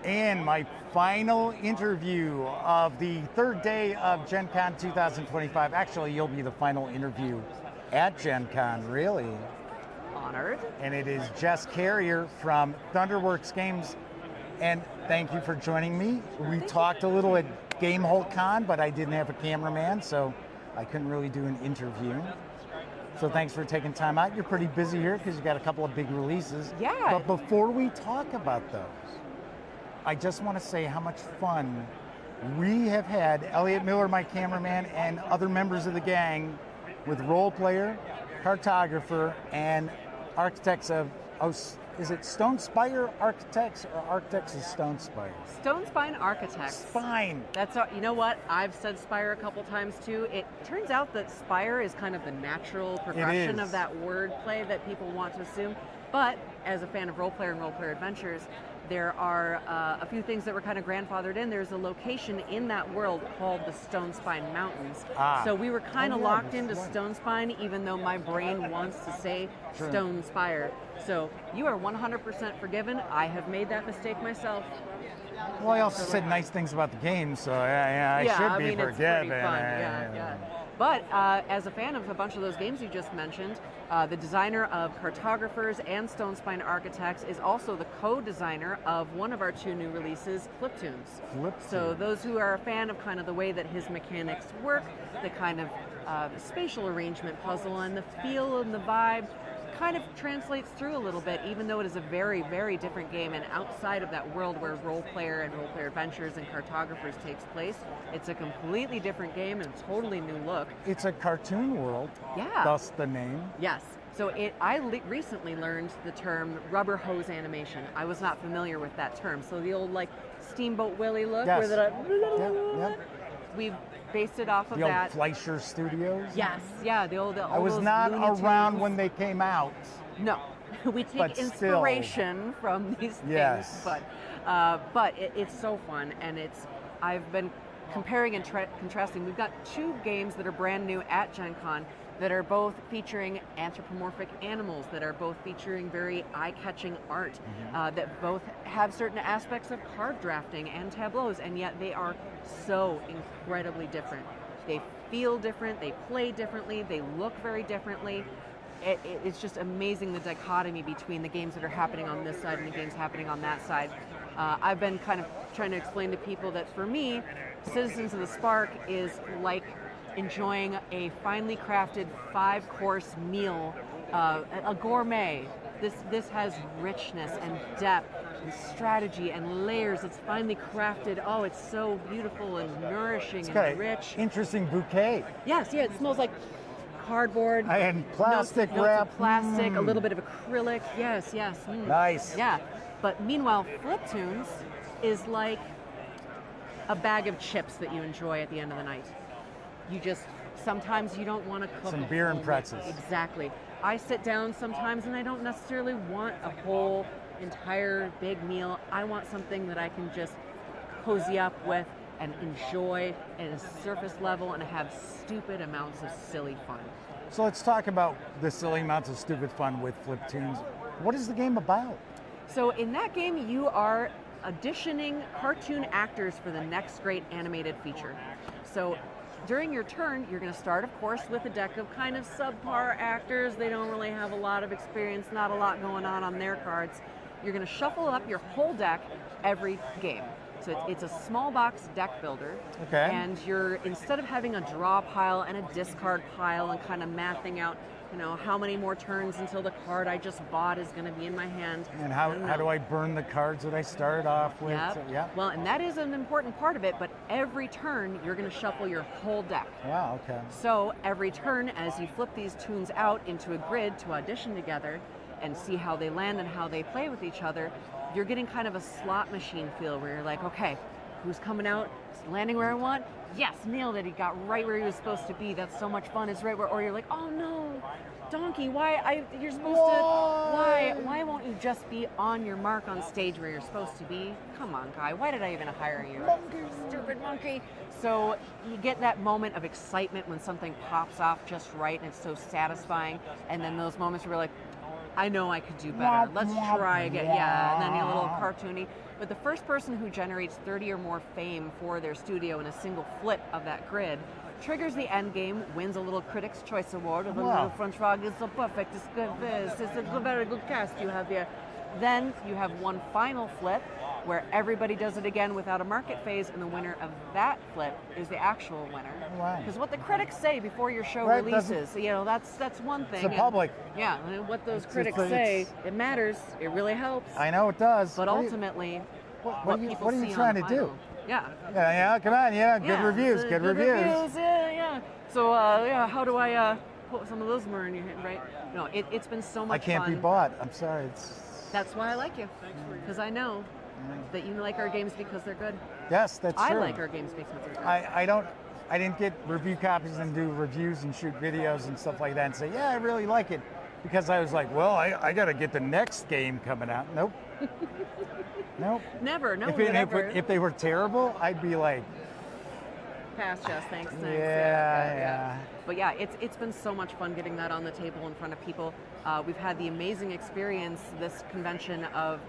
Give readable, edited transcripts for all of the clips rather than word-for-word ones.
And my final interview of the third day of Gen Con 2025. Actually, you'll be the final interview at Gen Con, really. Honored. And it is Jess Carrier from Thunderworks Games. And thank you for joining me. We talked a little at Game Hole Con, but I didn't have a cameraman, so I couldn't really do an interview. So thanks for taking time out. You're pretty busy here because you got a couple of big releases. Yeah. But before we talk about those, I just want to say how much fun we have had, Elliot Miller, my cameraman, and other members of the gang, with role player, cartographer, and architects of, is it Stone Spire Architects or Architects of Stone Spire? Stone Spine Architects. Spine. That's you know what? I've said Spire a couple times too. It turns out that Spire is kind of the natural progression of that word play that people want to assume. But as a fan of role player and role player adventures, there are a few things that were kind of grandfathered in. There's a location in that world called the Stone Spine Mountains. So we were kind of locked into Stone Spine, even though my brain wants to say Stone Spire. So you are 100% forgiven. I have made that mistake myself. Well, I also said nice things about the game, so I should be forgiven. It's pretty fun. Yeah. But as a fan of a bunch of those games you just mentioned, the designer of Cartographers and Stone Spine Architects is also the co-designer of one of our two new releases, Fliptoons. So those who are a fan of kind of the way that his mechanics work, the kind of the spatial arrangement puzzle and the feel and the vibe, kind of translates through a little bit, even though it is a very, very different game, and outside of that world where role player and role player adventures and cartographers takes place, it's a completely different game and a totally new look. It's a cartoon world. Yeah. Thus the name. Yes. So I recently learned the term rubber hose animation. I was not familiar with that term. So the old Steamboat Willie look, yes. where we've based it off of the that. Old Fleischer Studios? Yes, yeah, the old. I was not around when they came out. No, we take inspiration from these things, yes. but it's so fun, and I've been comparing and contrasting. We've got two games that are brand new at Gen Con that are both featuring anthropomorphic animals, that are both featuring very eye-catching art, that both have certain aspects of card drafting and tableaus, and yet they are so incredibly different. They feel different, they play differently, they look very differently. It's just amazing, the dichotomy between the games that are happening on this side and the games happening on that side. I've been kind of trying to explain to people that for me, Citizens of the Spark is like enjoying a finely crafted 5-course meal, a gourmet. This has richness and depth and strategy and layers. It's finely crafted. Oh, it's so beautiful and nourishing and rich. Interesting bouquet. Yes, yeah, it smells like cardboard. And plastic wrap. Plastic, a little bit of acrylic. Yes. Nice. Yeah, but meanwhile, Fliptoons is like a bag of chips that you enjoy at the end of the night. Sometimes you don't want to cook some beer and pretzels. Exactly. I sit down sometimes and I don't necessarily want a whole entire big meal. I want something that I can just cozy up with and enjoy at a surface level and have stupid amounts of silly fun. So let's talk about the silly amounts of stupid fun with Fliptoons. What is the game about? So in that game, you are auditioning cartoon actors for the next great animated feature. So during your turn, you're going to start, of course, with a deck of kind of subpar actors. They don't really have a lot of experience, not a lot going on their cards. You're going to shuffle up your whole deck every game. So it's a small box deck builder. Okay. And instead of having a draw pile and a discard pile and kind of mathing out, how many more turns until the card I just bought is going to be in my hand. And how do I burn the cards that I started off with? Yep. Well, and that is an important part of it, but every turn you're going to shuffle your whole deck. Wow, okay. So every turn, as you flip these tunes out into a grid to audition together and see how they land and how they play with each other, you're getting kind of a slot machine feel where you're like, okay, who's coming out? Is he landing where I want? Yes, nailed it. He got right where he was supposed to be. That's so much fun. It's right where, or you're like, oh no, donkey, you're supposed to, why won't you just be on your mark on stage where you're supposed to be? Come on, guy, why did I even hire you? Monkey. Stupid monkey. So you get that moment of excitement when something pops off just right and it's so satisfying. And then those moments where you're like, I know I could do better. Let's try again. Yeah, and then a little cartoony. But the first person who generates 30 or more fame for their studio in a single flip of that grid triggers the end game, wins a little Critics' Choice Award of a little French frog is so perfect, it's good this, it's a very good cast you have here. Then you have one final flip where everybody does it again without a market phase, and the winner of that flip is the actual winner. Because what the critics say before your show releases, that's one thing. It's the public. Yeah, and what those critics say, it matters. It really helps. I know it does. But ultimately, what people see are you trying to do? Yeah, come on, good reviews, good reviews. Yeah. So, how do I put some of those more in your hand, right? No, it's been so much fun. I can't be bought. I'm sorry. That's why I like you, because I know that you like our games because they're good. Yes, that's true. I like our games because they're good. I didn't get review copies and do reviews and shoot videos and stuff like that and say, yeah, I really like it, because I was like, well, I got to get the next game coming out. Nope. Nope. Never. No. If they were terrible, I'd be like, pass, Jess. Thanks. Yeah. But yeah, it's been so much fun getting that on the table in front of people. We've had the amazing experience, this convention of,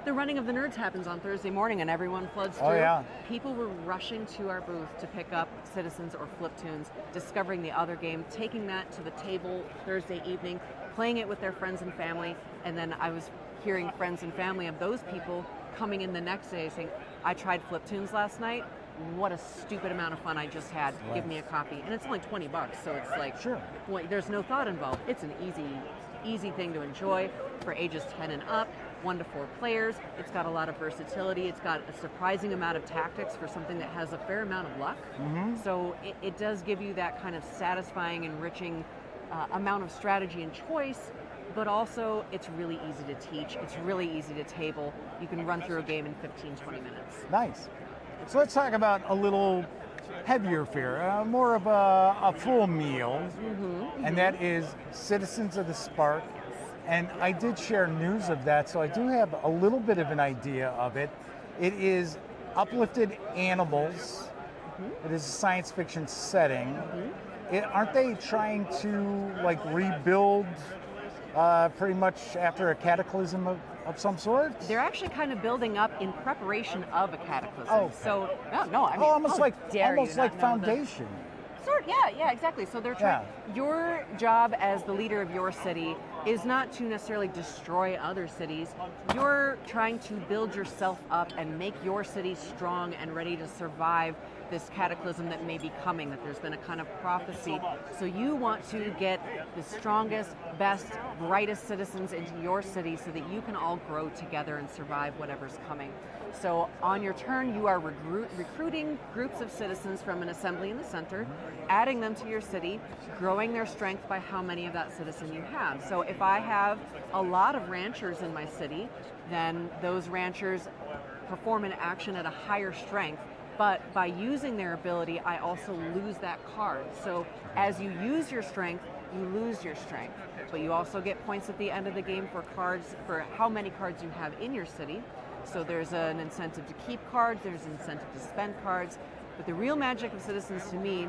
the running of the nerds happens on Thursday morning and everyone floods through. Oh, yeah. People were rushing to our booth to pick up Citizens or Fliptoons, discovering the other game, taking that to the table Thursday evening, playing it with their friends and family, and then I was hearing friends and family of those people coming in the next day saying, I tried Fliptoons last night. What a stupid amount of fun I just had. Right. Give me a copy. And it's only $20, so it's like, sure. Well, there's no thought involved. It's an easy thing to enjoy for ages 10 and up, 1 to 4 players. It's got a lot of versatility. It's got a surprising amount of tactics for something that has a fair amount of luck. Mm-hmm. So it does give you that kind of satisfying, enriching amount of strategy and choice, but also it's really easy to teach. It's really easy to table. You can run through a game in 15, 20 minutes. Nice. So let's talk about a little heavier fare, more of a full meal, and that is Citizens of the Spark. And I did share news of that, so I do have a little bit of an idea of it. It is uplifted animals. It is a science fiction setting. Aren't they trying to rebuild pretty much after a cataclysm of some sort? They're actually kind of building up in preparation of a cataclysm. Oh, okay. So no, I mean, almost like Foundation. Yeah, exactly. So they're trying. Your job as the leader of your city is not to necessarily destroy other cities. You're trying to build yourself up and make your city strong and ready to survive this cataclysm that may be coming, that there's been a kind of prophecy. So you want to get the strongest, best, brightest citizens into your city so that you can all grow together and survive whatever's coming. So on your turn, you are recruiting groups of citizens from an assembly in the center, adding them to your city, growing their strength by how many of that citizen you have. So if I have a lot of ranchers in my city, then those ranchers perform an action at a higher strength. But by using their ability, I also lose that card. So as you use your strength, you lose your strength. But you also get points at the end of the game for cards, for how many cards you have in your city. So there's an incentive to keep cards, there's an incentive to spend cards. But the real magic of Citizens to me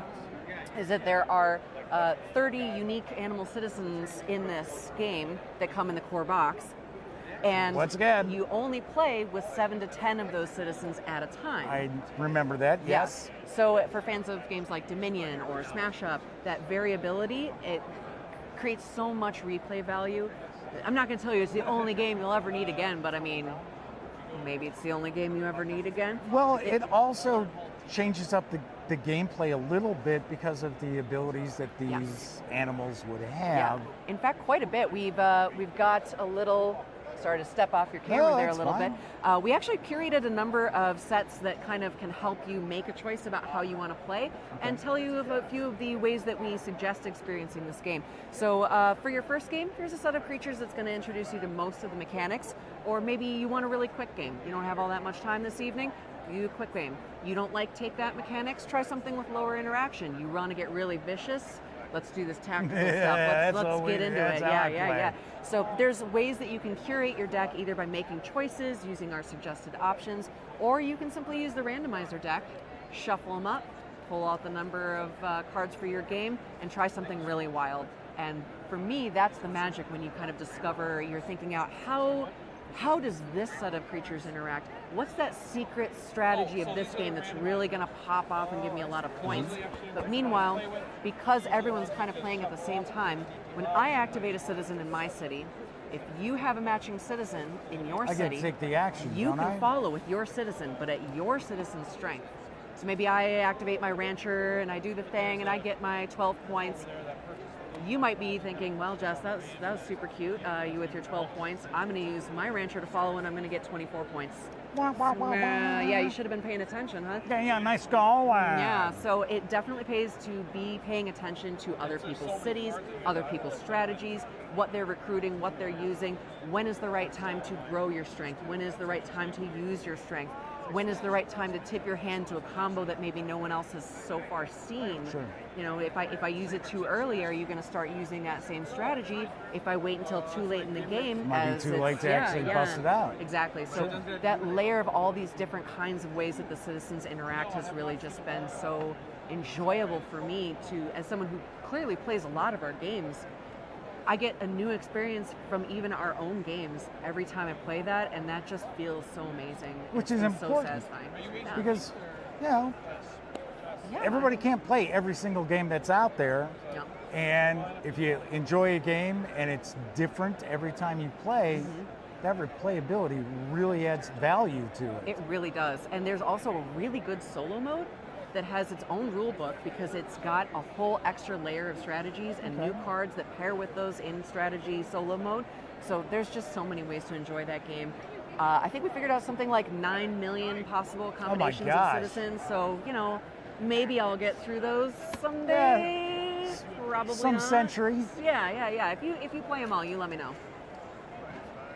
is that there are 30 unique animal citizens in this game that come in the core box. And once again, you only play with 7 to 10 of those citizens at a time. I remember that, yes. So for fans of games like Dominion or Smash Up, that variability, it creates so much replay value. I'm not going to tell you it's the only game you'll ever need again, but I mean, maybe it's the only game you ever need again. Well, it also changes up the gameplay a little bit because of the abilities that these animals would have. Yeah. In fact, quite a bit. We've got a little... Sorry to step off your camera there a little bit. We actually curated a number of sets that kind of can help you make a choice about how you want to play and tell you of a few of the ways that we suggest experiencing this game. So for your first game, here's a set of creatures that's going to introduce you to most of the mechanics, or maybe you want a really quick game. You don't have all that much time this evening, you do a quick game. You don't like take that mechanics, try something with lower interaction. You want to get really vicious, let's do this tactical stuff. Let's get into it. Yeah. So there's ways that you can curate your deck either by making choices, using our suggested options, or you can simply use the randomizer deck, shuffle them up, pull out the number of cards for your game, and try something really wild. And for me, that's the magic when you kind of discover, you're thinking out how does this set of creatures interact? What's that secret strategy of this game that's really going to pop off and give me a lot of points? But meanwhile, because everyone's kind of playing at the same time, when I activate a citizen in my city, if you have a matching citizen in your I city, get to take the action, you don't can I? follow with your citizen, but at your citizen's strength. So maybe I activate my rancher and I do the thing and I get my 12 points. You might be thinking, well, Jess, that was super cute, you with your 12 points. I'm going to use my rancher to follow and I'm going to get 24 points. Yeah, you should have been paying attention, huh? Yeah, nice goal. Yeah, so it definitely pays to be paying attention to other people's cities, other people's strategies, what they're recruiting, what they're using. When is the right time to grow your strength? When is the right time to use your strength? When is the right time to tip your hand to a combo that maybe no one else has so far seen? Sure. You know, if I use it too early, are you going to start using that same strategy? If I wait until too late in the game, Might be too late to actually bust it out. Exactly. So that layer of all these different kinds of ways that the citizens interact has really just been so enjoyable for me to, as someone who clearly plays a lot of our games, I get a new experience from even our own games every time I play that, and that just feels so amazing. Which It's is so important, satisfying. Yeah. because, you know, Yeah. everybody can't play every single game that's out there. Yeah. And if you enjoy a game and it's different every time you play, that replayability really adds value to it. It really does. And there's also a really good solo mode that has its own rule book because it's got a whole extra layer of strategies and new cards that pair with those in strategy solo mode. So there's just so many ways to enjoy that game. I think we figured out something like 9 million possible combinations of gosh. citizens. So, you know, maybe I'll get through those someday. Probably Some not. century. Yeah. If you play them all, you let me know.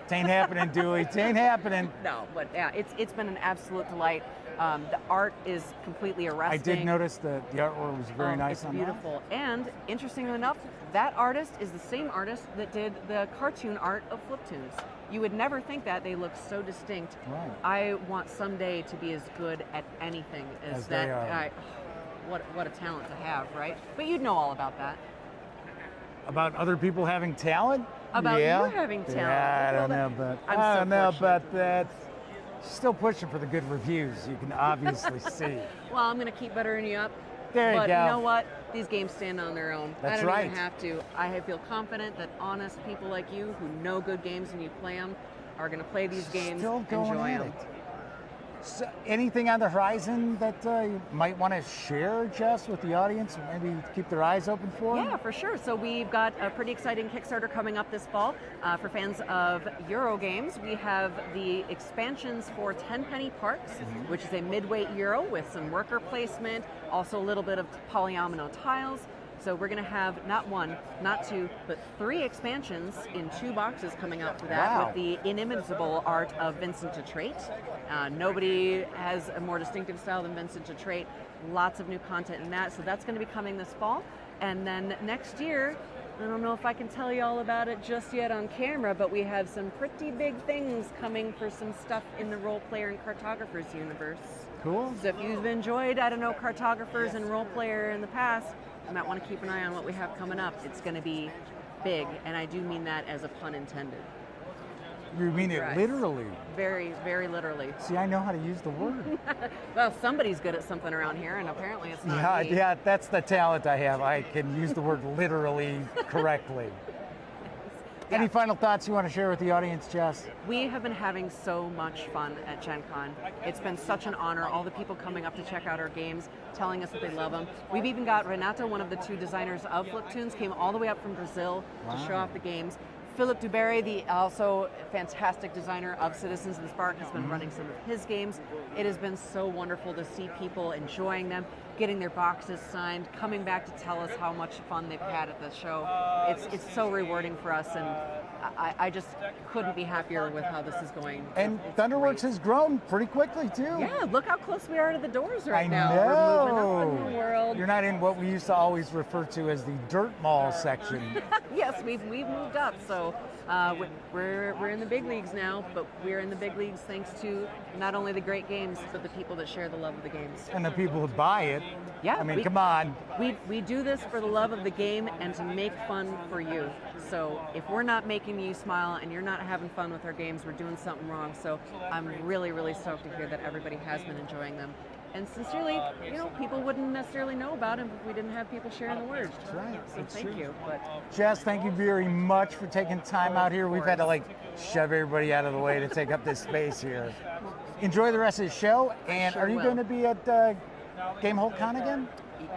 Tain't happening, Dewey. Tain't happening. No, but yeah, it's been an absolute delight. The art is completely arresting. I did notice the artwork was very nice it's on beautiful. And interestingly enough, that artist is the same artist that did the cartoon art of Fliptoons. You would never think that. They look so distinct. Right. I want someday to be as good at anything as they that are. guy. What a talent to have, right? But you'd know all about that. About other people having talent? About yeah. you having talent. Yeah, I Well, don't know about I'm I so don't know fortunate. about that. Still pushing for the good reviews, you can obviously see. Well, I'm going to keep buttering you up. There you but go. you know what? These games stand on their own. That's I don't right. even have to. I feel confident that honest people like you who know good games and you play them are going to play these games, Still going enjoy at them. it. So anything on the horizon that you might want to share, Jess, with the audience? Maybe keep their eyes open for? Yeah, for sure. So we've got a pretty exciting Kickstarter coming up this fall for fans of Euro games. We have the expansions for 10 Penny Parks, which is a mid-weight Euro with some worker placement, also a little bit of polyomino tiles. So we're going to have not one, not two, but 3 expansions in 2 boxes coming out for that Wow. with the inimitable art of Vincent Detrate. Nobody has a more distinctive style than Vincent Detrate. Lots of new content in that. So that's going to be coming this fall. And then next year, I don't know if I can tell you all about it just yet on camera, but we have some pretty big things coming for some stuff in the role player and cartographers universe. Cool. So if you've enjoyed, I don't know, cartographers and role player in the past, you might want to keep an eye on what we have coming up. It's going to be big, and I do mean that as a pun intended. You mean it Right. literally? Very, very literally. See, I know how to use the word. Well, somebody's good at something around here, and apparently it's not Yeah, me. yeah, that's the talent I have. I can use the word literally correctly. Yeah. Any final thoughts you want to share with the audience, Jess? We have been having so much fun at Gen Con. It's been such an honor. All the people coming up to check out our games, telling us that they love them. We've even got Renato, one of the 2 designers of Fliptoons, came all the way up from Brazil to show off the games. Philip Duberry, the also fantastic designer of Citizens and Spark, has been running some of his games. It has been so wonderful to see people enjoying them, getting their boxes signed, coming back to tell us how much fun they've had at the show. It's so rewarding for us, and I just couldn't be happier with how this is going. And It's Thunderworks great. has grown pretty quickly, too. Yeah, look how close we are to the doors right I now. know. We're moving up in the world. You're not in what we used to always refer to as the dirt mall section. Yes, we've moved up, so we're in the big leagues now, but we're in the big leagues thanks to not only the great games, but the people that share the love of the games. And the people who buy it Yeah, I mean, come on. We do this for the love of the game and to make fun for you. So if we're not making you smile and you're not having fun with our games, we're doing something wrong. So I'm really, really stoked to hear that everybody has been enjoying them. And sincerely, people wouldn't necessarily know about them if we didn't have people sharing the word. That's right. So That's thank true. you. But Jess, thank you very much for taking time out here. We've had to shove everybody out of the way to take up this space here. Enjoy the rest of the show. And Sure are you will. going to be at Game Hole Con again?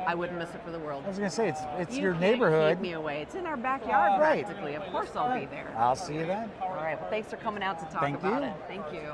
I wouldn't miss it for the world. I was going to say, it's You your can't neighborhood. keep me away. It's in our backyard Right. practically. Of course I'll be there. I'll see you then. All right. Well, thanks for coming out to talk Thank about you. it. Thank you.